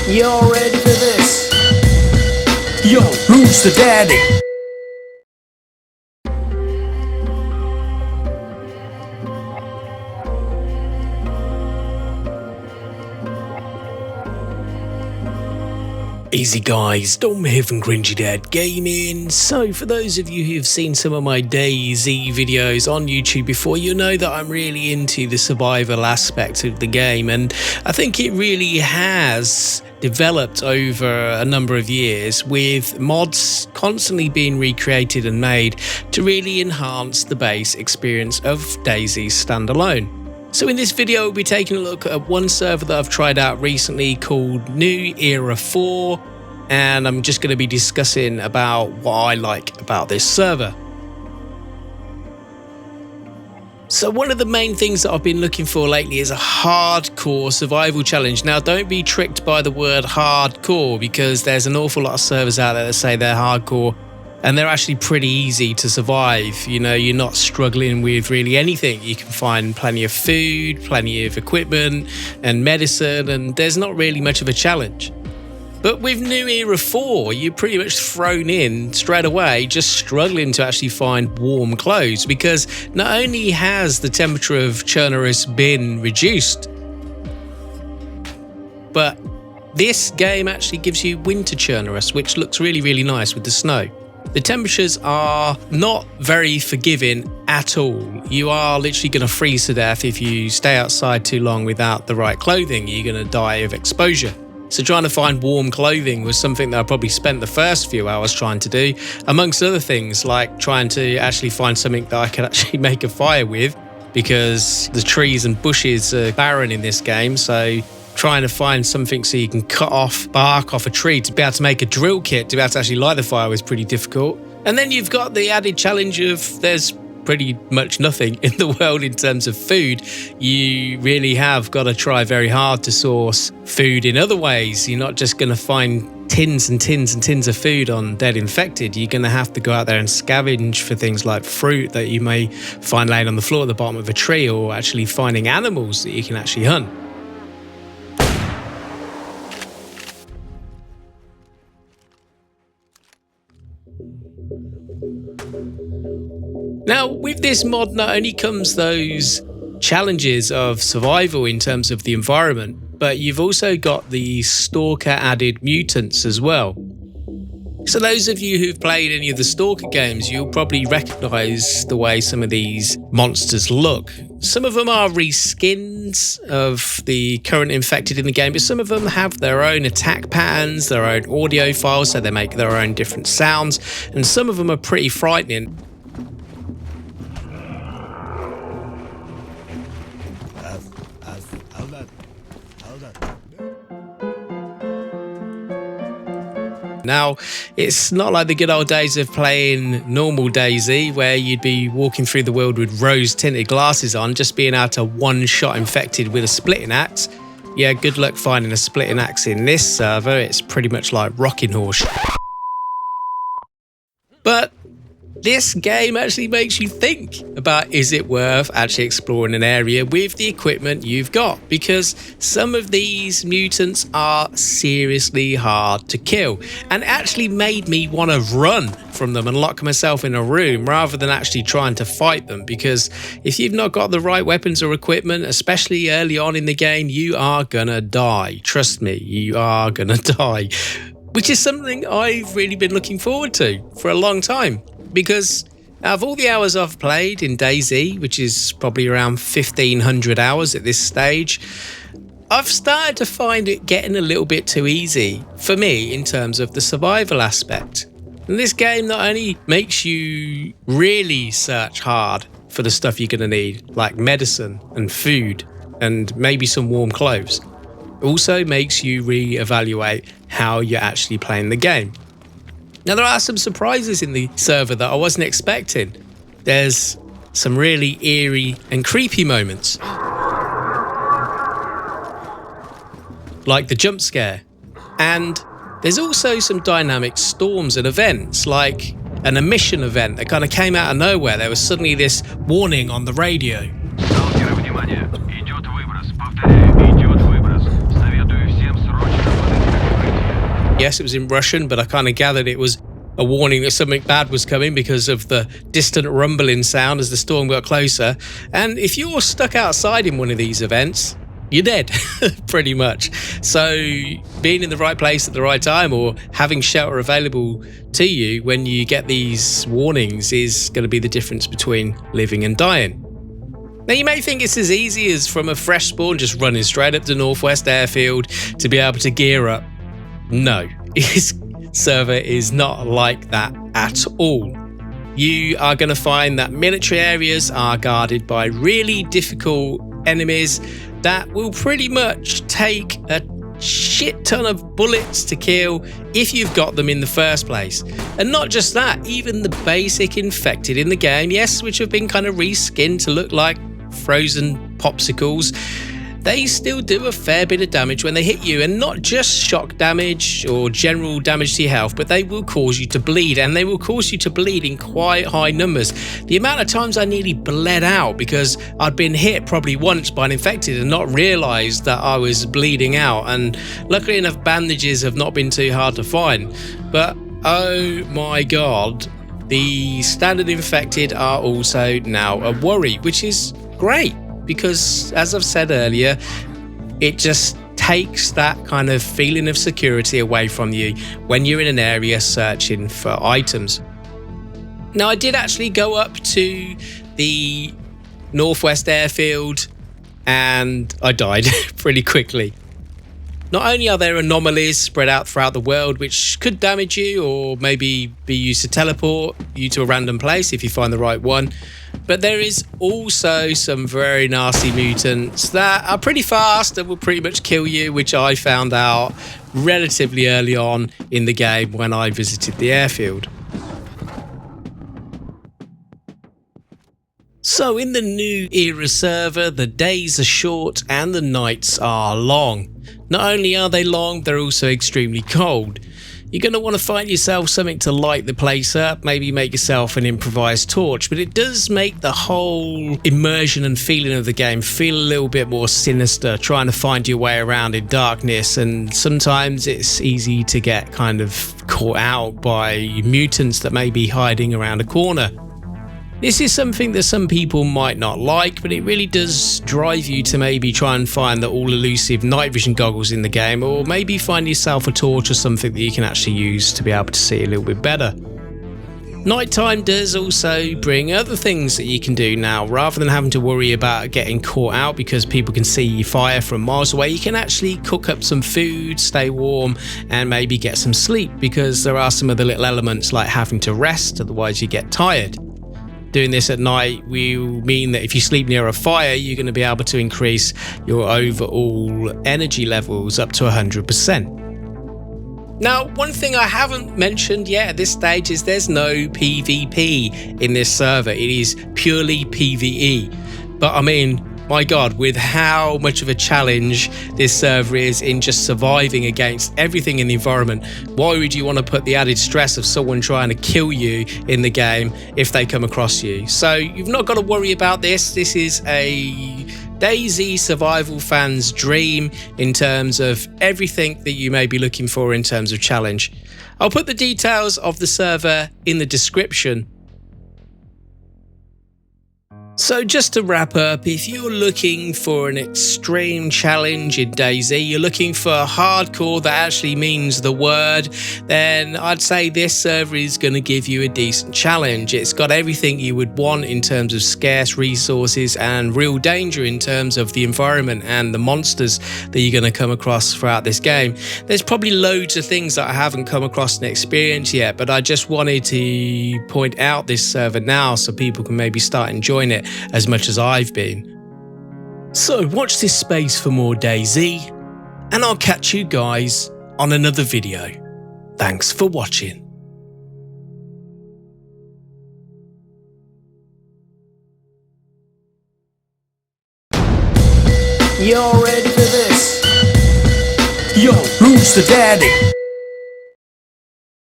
You're ready for this? Yo, who's the daddy? Easy guys, Dom here from Cringy Dad Gaming. So for those of you who've seen some of my Dayz videos on YouTube before, you know that I'm really into the survival aspect of the game, and I think it really has developed over a number of years, with mods constantly being recreated and made to really enhance the base experience of Dayz standalone. So in this video, we'll be taking a look at one server that I've tried out recently called New Era 4, and I'm just going to be discussing about what I like about this server. So one of the main things that I've been looking for lately is a hardcore survival challenge. Now, don't be tricked by the word hardcore, because there's an awful lot of servers out there that say they're hardcore, and they're actually pretty easy to survive. You know, you're not struggling with really anything. You can find plenty of food, plenty of equipment and medicine, and there's not really much of a challenge. But with New Era 4, you're pretty much thrown in straight away, just struggling to actually find warm clothes, because not only has the temperature of Chernarus been reduced, but this game actually gives you winter Chernarus, which looks really, really nice with the snow. The temperatures are not very forgiving at all. You are literally going to freeze to death if you stay outside too long without the right clothing. You're going to die of exposure. So trying to find warm clothing was something that I probably spent the first few hours trying to do, amongst other things, like trying to actually find something that I could actually make a fire with, because the trees and bushes are barren in this game. So trying to find something so you can cut off bark off a tree to be able to make a drill kit to be able to actually light the fire was pretty difficult. And then you've got the added challenge of there's pretty much nothing in the world in terms of food. You really have got to try very hard to source food in other ways. You're not just going to find tins and tins and tins of food on Dead Infected. You're going to have to go out there and scavenge for things like fruit that you may find laying on the floor at the bottom of a tree, or actually finding animals that you can actually hunt. Now, with this mod, not only comes those challenges of survival in terms of the environment, but you've also got the Stalker added mutants as well. So those of you who've played any of the Stalker games, you'll probably recognise the way some of these monsters look. Some of them are reskins of the current infected in the game, but some of them have their own attack patterns, their own audio files, so they make their own different sounds, and some of them are pretty frightening. Now, it's not like the good old days of playing normal Dayz, where you'd be walking through the world with rose-tinted glasses on, just being able to one-shot infected with a splitting axe. Yeah, good luck finding a splitting axe in this server. It's pretty much like rocking horse. But this game actually makes you think about, is it worth actually exploring an area with the equipment you've got? Because some of these mutants are seriously hard to kill, and actually made me want to run from them and lock myself in a room rather than actually trying to fight them. Because if you've not got the right weapons or equipment, especially early on in the game, you are gonna die. Trust me, you are gonna die. Which is something I've really been looking forward to for a long time. Because out of all the hours I've played in Dayz, which is probably around 1,500 hours at this stage, I've started to find it getting a little bit too easy for me in terms of the survival aspect. And this game not only makes you really search hard for the stuff you're going to need, like medicine and food and maybe some warm clothes, it also makes you re-evaluate how you're actually playing the game. Now, there are some surprises in the server that I wasn't expecting. There's some really eerie and creepy moments, like the jump scare. And there's also some dynamic storms and events, like an emission event that kind of came out of nowhere. There was suddenly this warning on the radio. Yes, it was in Russian, but I kind of gathered it was a warning that something bad was coming because of the distant rumbling sound as the storm got closer. And if you're stuck outside in one of these events, you're dead, pretty much. So being in the right place at the right time, or having shelter available to you when you get these warnings, is going to be the difference between living and dying. Now, you may think it's as easy as from a fresh spawn just running straight up to Northwest Airfield to be able to gear up. No, this server is not like that at all. You are going to find that military areas are guarded by really difficult enemies that will pretty much take a shit ton of bullets to kill if you've got them in the first place. And not just that, even the basic infected in the game, yes, which have been kind of reskinned to look like frozen popsicles, they still do a fair bit of damage when they hit you, and not just shock damage or general damage to your health, but they will cause you to bleed, and they will cause you to bleed in quite high numbers. The amount of times I nearly bled out because I'd been hit probably once by an infected and not realised that I was bleeding out, and luckily enough bandages have not been too hard to find. But oh my god, the standard infected are also now a worry, which is great. Because, as I've said earlier, it just takes that kind of feeling of security away from you when you're in an area searching for items. Now, I did actually go up to the Northwest Airfield and I died pretty quickly. Not only are there anomalies spread out throughout the world which could damage you or maybe be used to teleport you to a random place if you find the right one, but there is also some very nasty mutants that are pretty fast and will pretty much kill you, which I found out relatively early on in the game when I visited the airfield. So in the new era server, the days are short and the nights are long. Not only are they long, they're also extremely cold. You're going to want to find yourself something to light the place up, maybe make yourself an improvised torch, but it does make the whole immersion and feeling of the game feel a little bit more sinister, trying to find your way around in darkness, and sometimes it's easy to get kind of caught out by mutants that may be hiding around a corner. This is something that some people might not like, but it really does drive you to maybe try and find the all-elusive night vision goggles in the game, or maybe find yourself a torch or something that you can actually use to be able to see a little bit better. Nighttime does also bring other things that you can do now. Rather than having to worry about getting caught out because people can see you fire from miles away, you can actually cook up some food, stay warm, and maybe get some sleep, because there are some other little elements like having to rest, otherwise you get tired. Doing this at night will mean that if you sleep near a fire, you're going to be able to increase your overall energy levels up to 100%. Now, one thing I haven't mentioned yet at this stage is there's no PvP in this server. It is purely PvE. But I mean, my god, with how much of a challenge this server is in just surviving against everything in the environment, why would you want to put the added stress of someone trying to kill you in the game if they come across you? So you've not got to worry about this. This is a Dayz survival fan's dream in terms of everything that you may be looking for in terms of challenge. I'll put the details of the server in the description. So just to wrap up, if you're looking for an extreme challenge in Dayz, you're looking for hardcore that actually means the word, then I'd say this server is going to give you a decent challenge. It's got everything you would want in terms of scarce resources and real danger in terms of the environment and the monsters that you're going to come across throughout this game. There's probably loads of things that I haven't come across and experienced yet, but I just wanted to point out this server now so people can maybe start enjoying it as much as I've been. So watch this space for more Dayz, and I'll catch you guys on another video. Thanks for watching. You're ready for this? Yo, who's the daddy?